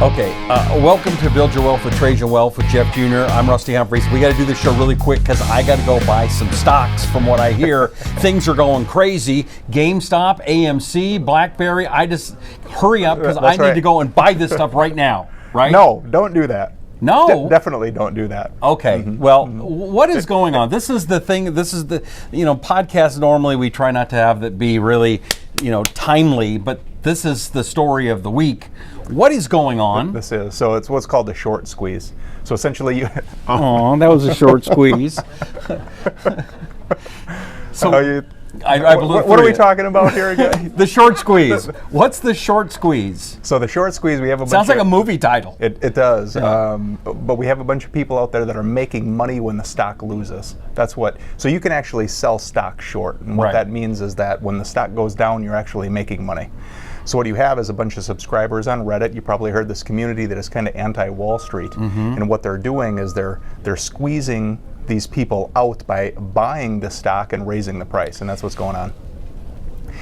Okay, welcome to Build Your Wealth with Trajan Wealth with Jeff Jr. I'm Rusty Humphries. We got to do this show really quick because I got to go buy some stocks. From what I hear, things are going crazy. Gamestop, AMC, BlackBerry. I just hurry up because I need to go and buy this stuff right now. Right? No, don't do that. No, definitely don't do that. Okay. Well, what is going on? This is the thing. This is the podcast. Normally, we try not to have that be really timely, but this is the story of the week. What is going on? This is it's what's called the short squeeze. So essentially, you. Oh, that was a short squeeze. So. What are we talking about here again? The short squeeze. What's the short squeeze? So the short squeeze, we have a bunch Sounds like a movie title. It does. Yeah. But we have a bunch of people out there that are making money when the stock loses. So you can actually sell stock short. And what that means is that when the stock goes down, you're actually making money. So what you have is a bunch of subscribers on Reddit. You probably heard this community that is kind of anti-Wall Street. And what they're doing is they're squeezing these people out by buying the stock and raising the price, and that's what's going on.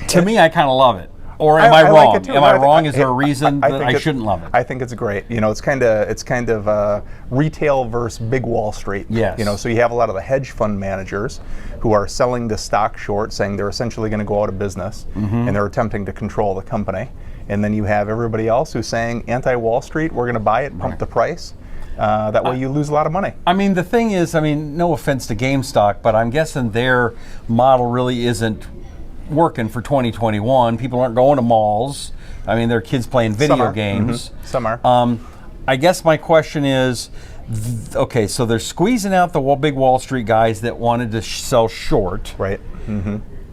To me, I kind of love it. Or am I wrong? Like it too. Am I wrong? Is there a reason that I shouldn't love it? I think it's great. It's kind of retail versus big Wall Street. Yes. So you have a lot of the hedge fund managers who are selling the stock short, saying they're essentially going to go out of business, and they're attempting to control the company. And then you have everybody else who's saying anti-Wall Street, we're going to buy it, pump the price. That way you lose a lot of money. I mean, the thing is, no offense to GameStop, but I'm guessing their model really isn't working for 2021. People aren't going to malls. Their kids playing video games. Some are. I guess my question is, okay, so they're squeezing out the big Wall Street guys that wanted to sell short. Right.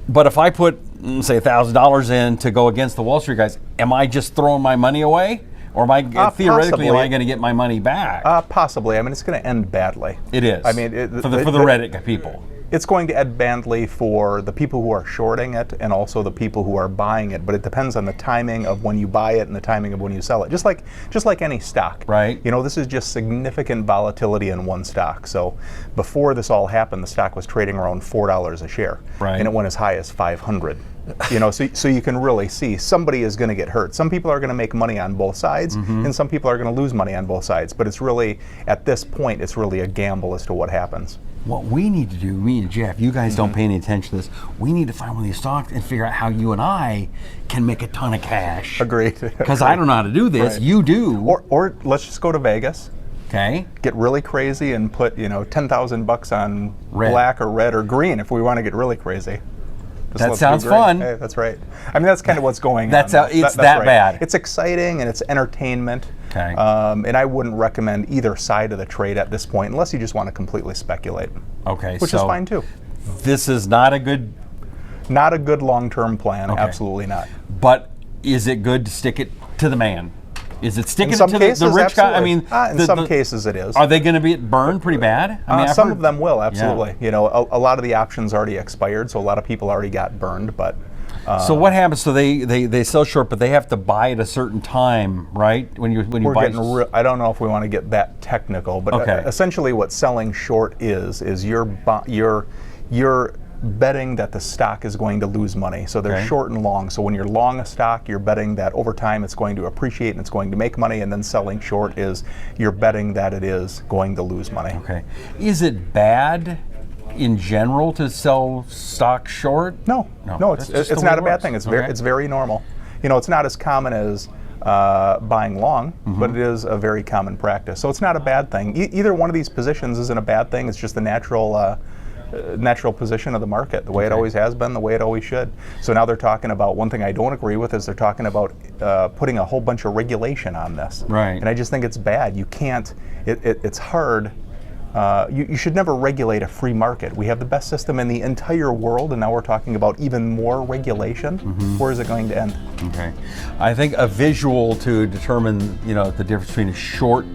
But if I put, say, $1,000 in to go against the Wall Street guys, am I just throwing my money away? Or am I theoretically am I going to get my money back? Possibly. It's going to end badly. It is. For the Reddit people. It's going to end badly for the people who are shorting it and also the people who are buying it. But it depends on the timing of when you buy it and the timing of when you sell it. Just like any stock. Right. This is just significant volatility in one stock. So before this all happened, the stock was trading around $4 a share. Right. And it went as high as $500. So you can really see somebody is going to get hurt. Some people are going to make money on both sides, and some people are going to lose money on both sides. But it's really, at this point, it's really a gamble as to what happens. What we need to do, me and Jeff, you guys don't pay any attention to this, we need to find one of these stocks and figure out how you and I can make a ton of cash. Agreed. Because I don't know how to do this. Right. You do. Or let's just go to Vegas. Okay. Get really crazy and put, $10,000 on black or red or green if we want to get really crazy. That sounds fun. Hey, that's right. That's kind of what's going on. That's that bad. It's exciting and it's entertainment. Okay. And I wouldn't recommend either side of the trade at this point unless you just want to completely speculate. Okay. Which is fine too. This is not a good long-term plan. Okay. Absolutely not. But is it good to stick it to the man? Is it sticking to the rich guy? In some cases it is. Are they going to be burned pretty bad? Some of them will, absolutely. Yeah. A lot of the options already expired, so a lot of people already got burned. But so what happens? So they sell short, but they have to buy at a certain time, right? When you buy. I don't know if we want to get that technical, but essentially what selling short is you're betting that the stock is going to lose money. So they're short and long. So when you're long a stock, you're betting that over time it's going to appreciate and it's going to make money, and then selling short is you're betting that it is going to lose money. Okay. Is it bad in general to sell stock short? No, it's not a bad thing. It's very normal. It's not as common as buying long, but it is a very common practice. So it's not a bad thing. Either one of these positions isn't a bad thing. It's just the natural position of the market, the way it always has been, the way it always should. So now they're talking about, one thing I don't agree with is they're talking about putting a whole bunch of regulation on this. Right. And I just think it's bad. You can't, it's hard. You should never regulate a free market. We have the best system in the entire world, and now we're talking about even more regulation. Where is it going to end? Okay. I think a visual to determine, the difference between a short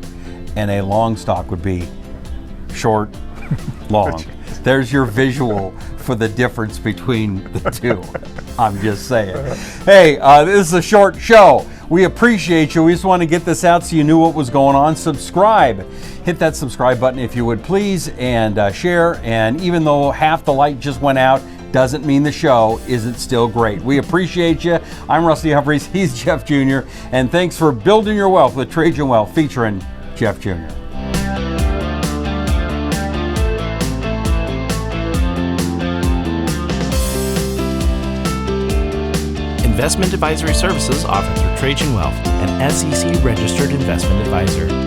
and a long stock would be short, long. There's your visual for the difference between the two. I'm just saying. Hey, this is a short show. We appreciate you. We just want to get this out so you knew what was going on. Subscribe. Hit that subscribe button if you would please, and share. And even though half the light just went out, doesn't mean the show isn't still great. We appreciate you. I'm Rusty Humphries. He's Jeff Jr. And thanks for building your wealth with Trajan Wealth featuring Jeff Jr. Investment advisory services offered through Trajan Wealth, an SEC-registered investment advisor.